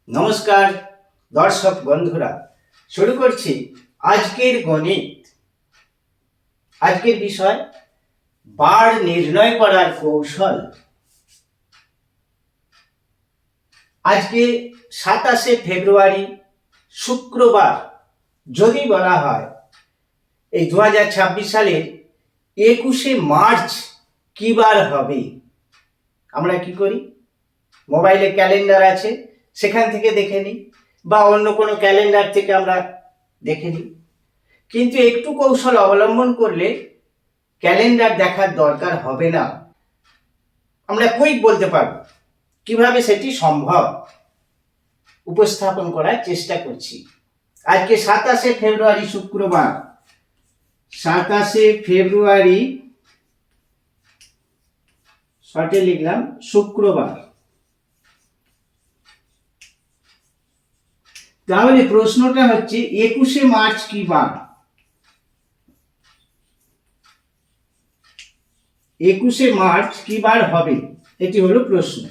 নমস্কার দর্শক বন্ধুরা, শুরু করছি আজকের গণিত। আজকের বিষয় বার নির্ণয় করার কৌশল। আজকে 27শে ফেব্রুয়ারি শুক্রবার। যদি বলা হয় এই 2026 সালের 21শে মার্চ কি বার হবে, আমরা কি করি? মোবাইলে ক্যালেন্ডার আছে, সেখান থেকে দেখে নিই, বা অন্য কোনো ক্যালেন্ডার থেকে আমরা দেখে নিই। কিন্তু একটু কৌশল অবলম্বন করলে ক্যালেন্ডার দেখার দরকার হবে না। আমরা কুইক বলতে পারব। কিভাবে সেটি সম্ভব উপস্থাপন করার চেষ্টা করছি। আজকে 27শে ফেব্রুয়ারি শুক্রবার। 27শে ফেব্রুয়ারি শর্টে লিখলাম শুক্রবার। তাহলে প্রশ্নটা হচ্ছে 21শে মার্চ কি বার? 21শে মার্চ কি বার হবে, এটি হলো প্রশ্ন।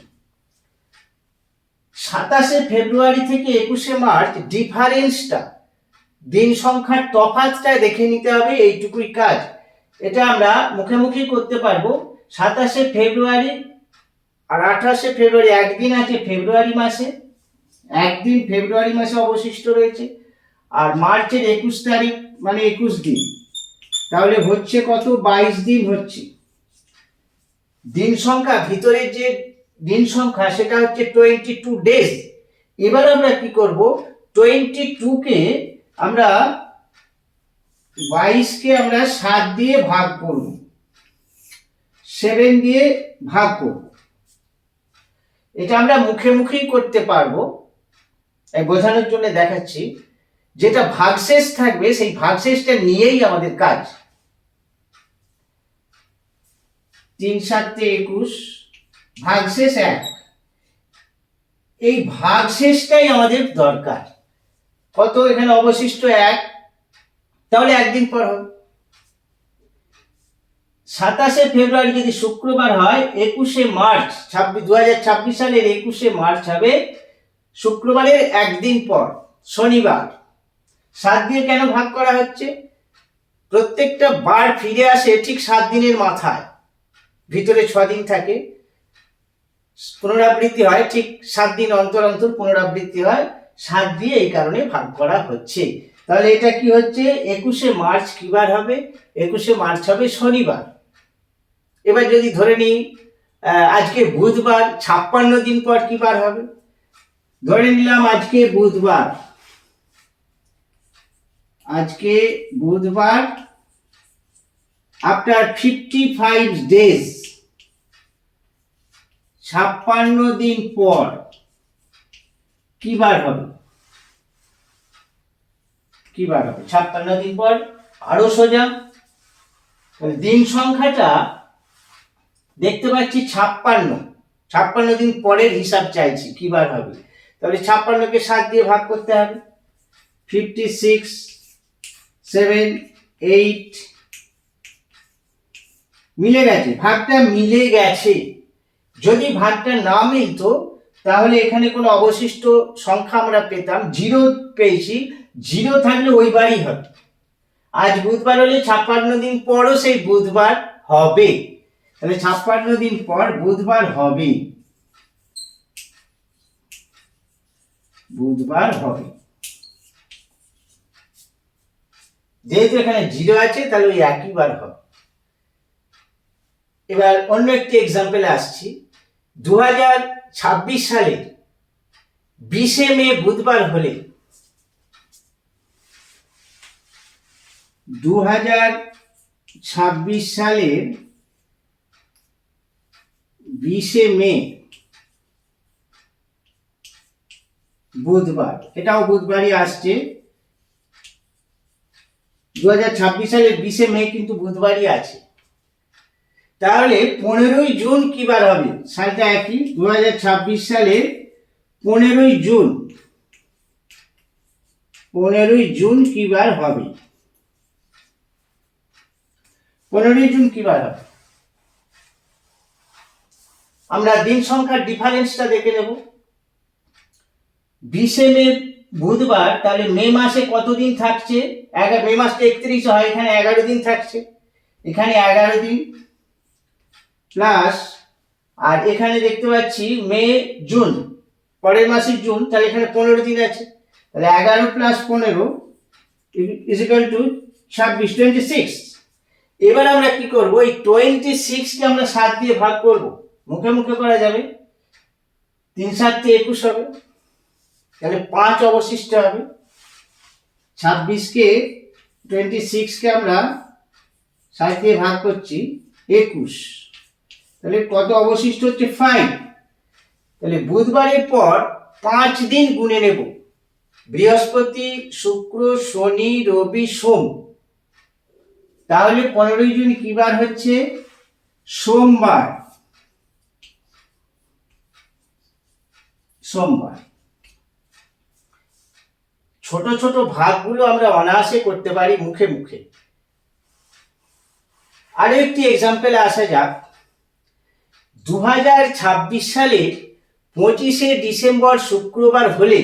27শে ফেব্রুয়ারি থেকে 21শে মার্চ ডিফারেন্সটা, দিন সংখ্যার তফাৎটা দেখে নিতে হবে, এইটুকুই কাজ। এটা আমরা মুখে মুখে করতে পারবো। 27শে ফেব্রুয়ারি আর 28শে ফেব্রুয়ারি, একদিন আছে ফেব্রুয়ারি মাসে, একদিন ফেব্রুয়ারি মাসে অবশিষ্ট রয়েছে। আর মার্চের 21 তারিখ মানে 21 দিন, তাহলে হচ্ছে কত? 22 দিন হচ্ছে। দিন সংখ্যা, ভিতরে যে দিন সংখ্যা সেটা হচ্ছে 22 ডেজ। এবার আমরা কি করব? 22 কে আমরা 22 কে আমরা 7 দিয়ে ভাগ করব, 7 দিয়ে ভাগ করব। এটা আমরা মুখে মুখেই করতে পারবো, বোঝানোর জন্য দেখাচ্ছি। যেটা ভাগশেষ থাকবে সেই ভাগশেষটা নিয়েই আমাদের কাজ। 3 7 21, ভাগশেষ 1। এই ভাগশেষটাই আমাদের দরকার। কত এখানে অবশিষ্ট? 1। তাহলে একদিন পর হবে। 27শে ফেব্রুয়ারি যদি শুক্রবার হয়, 21শে মার্চ 2026 সালের 21শে মার্চ হবে শুক্রবারের একদিন পর, শনিবার। 7 দিয়ে কেন ভাগ করা হচ্ছে? প্রত্যেকটা বার ফিরে আসে ঠিক 7 দিনের মাথায়, ভিতরে 6 দিন থাকে, পুনরাবৃত্তি হয় ঠিক 7 দিন অন্তর অন্তর পুনরাবৃত্তি হয়। 7 দিয়ে এই কারণে ভাগ করা হচ্ছে। তাহলে এটা কি হচ্ছে? 21শে মার্চ কি বার হবে? 21শে মার্চ হবে শনিবার। এবার যদি ধরে নিই আজকে বুধবার, 56 দিন পর কি বার হবে? ধরে নিলাম আজকে বুধবার, আজকে বুধবার, আফটার 55 ডেজ, 56 দিন পর কি বার হবে? কি বার হবে 56 দিন পর? আরো সোজা, দিন সংখ্যাটা দেখতে পাচ্ছি 56 দিন পরের হিসাব চাইছি, কি বার হবে? তাহলে 56 কে 7 দিয়ে ভাগ করতে হবে। 56 7 8, মিলে গেছে, ভাগটা মিলে গেছে। যদি ভাগটা না মিলতো তাহলে এখানে কোনো অবশিষ্ট সংখ্যা আমরা পেতাম, 0 পেয়েছি। 0 থাকলে ওই বারই হবে। আজ বুধবার হলে 56 দিন পরও সেই বুধবার হবে। তাহলে 56 দিন পর বুধবার হবে, বুধবার হবে। যেহেতু এখানে 0 আছে তাহলে ওই একই বার হবে। এবার অন্য একটি এক্সাম্পলে আসছি। 2026 সালের 20শে মে বুধবার হলে, 2026 সালের 20শে মে বুধবার, এটাও বুধবারই আসছে। 2026 সালের 20শে মে কিন্তু বুধবারই আছে। তাহলে 15ই জুন কি বার হবে? সালটা একই, 2026 সালের 15ই জুন, 15ই জুন কি বার হবে? 15ই জুন কি বার হবে? আমরা দিন সংখ্যার ডিফারেন্সটা দেখে নেব। 20 মে বুধবার, তাহলে মে মাসে কতদিন থাকছে? মে মাসটা 31 হয়, এখানে 11 দিন থাকছে, এখানে 11 দিন প্লাস, আর এখানে দেখতে পাচ্ছি মে জুন, পরের মাসে জুন, তাহলে এখানে 15 দিন আছে, তাহলে 11 প্লাস 15 ইজ ইকুয়াল টু 26, 26। এবার আমরা কি করব, এই 26 কে আমরা 7 দিয়ে ভাগ করব, মুখে মুখে করা যাবে, 3 7 21 হবে, তাহলে 5 অবশিষ্ট হবে। 26 কে 26 কে আমরা 7 দিয়ে ভাগ করছি 21, তাহলে কত অবশিষ্ট হচ্ছে 5। তাহলে বুধবারের পর 5 দিন গুনে নেব, বৃহস্পতি, শুক্র, শনি, রবি, সোম, তাহলে 15 জুন কি বার হচ্ছে? সোমবার। সোমবার। ছোট ছোট ভাগগুলো আমরা অনায়াসে করতে পারি মুখে মুখে। আরো একটি এক্সাম্পলে আসা যাক। 2026 সালে 25শে ডিসেম্বর শুক্রবার হলে,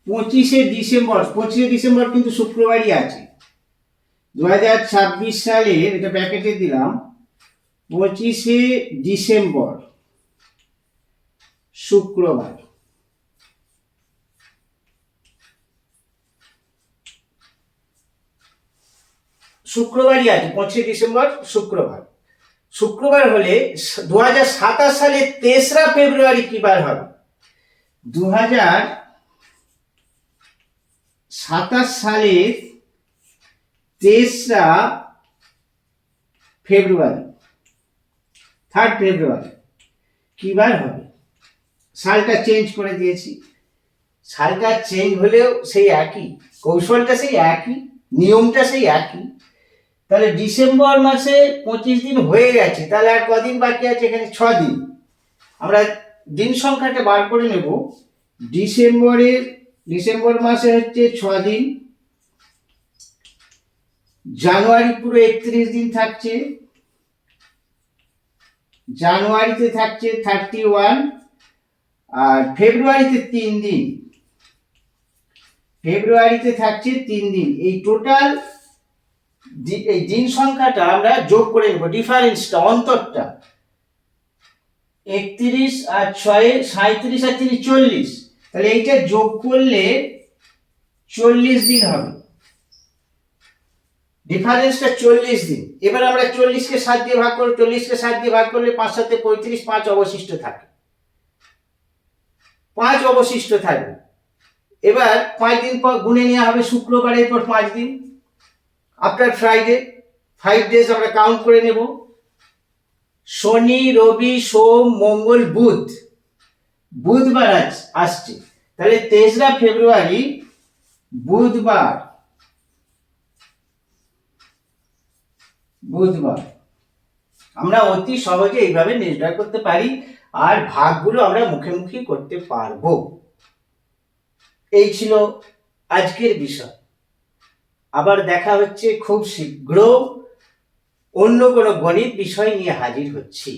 25শে ডিসেম্বর কিন্তু শুক্রবারই আছে। 2026 সালে, এটা ব্র্যাকেটে দিলাম, 25শে ডিসেম্বর শুক্রবার। শুক্রবারই আছে, 25শে ডিসেম্বর শুক্রবার। শুক্রবার হলে 2027 সালে 3রা ফেব্রুয়ারি কি বার হবে? 2027 সালের 3রা ফেব্রুয়ারি, 3rd ফেব্রুয়ারি কি বার হবে? সালটা চেঞ্জ করে দিয়েছি, সালটা চেঞ্জ হলেও সেই একই, কৌশলটা সেই একই, নিয়মটা সেই একই। তাহলে ডিসেম্বর মাসে 25 দিন হয়ে গেছে, তাহলে আর কদিন বাকি আছে? এখানে 6 দিন। আমরা দিন সংখ্যাটা বার করে নেব। ডিসেম্বর মাসে হচ্ছে 6 দিন, জানুয়ারি পুরো 31 দিন থাকছে, জানুয়ারিতে থাকছে 31, আর ফেব্রুয়ারিতে 3 দিন, ফেব্রুয়ারিতে থাকছে 3 দিন। এই টোটাল এই দিন সংখ্যাটা আমরা যোগ করে নেব, ডিফারেন্সটা, অন্তরটা। 31 আর 6 37 আর 3 40, তাহলে এইটা যোগ করলে 40 দিন হবে, ডিফারেন্সটা 40 দিন। এবার আমরা 40 কে 7 দিয়ে ভাগ করব, 40 কে 7 দিয়ে ভাগ করলে 5 7 35, 5 অবশিষ্ট থাকে, 5 অবশিষ্ট থাকবে। এবার 5 দিন পর গুনে নেওয়া হবে, শুক্রবারের পর 5 দিন, আফটার ফ্রাইডে 5 ডেজ আমরা কাউন্ট করে নেব। শনি, রবি, সোম, মঙ্গল, বুধবার আসছে, তাহলে 3রা ফেব্রুয়ারি বুধবার। আমরা অতি সহজে এইভাবে নির্ণয় করতে পারি, আর ভাগগুলো আমরা মুখে মুখে করতে পারবো। এই ছিল আজকের বিষয়। আবার দেখা হচ্ছে খুব শীঘ্র, অন্য কোনো গণিত বিষয় নিয়ে হাজির হচ্ছি।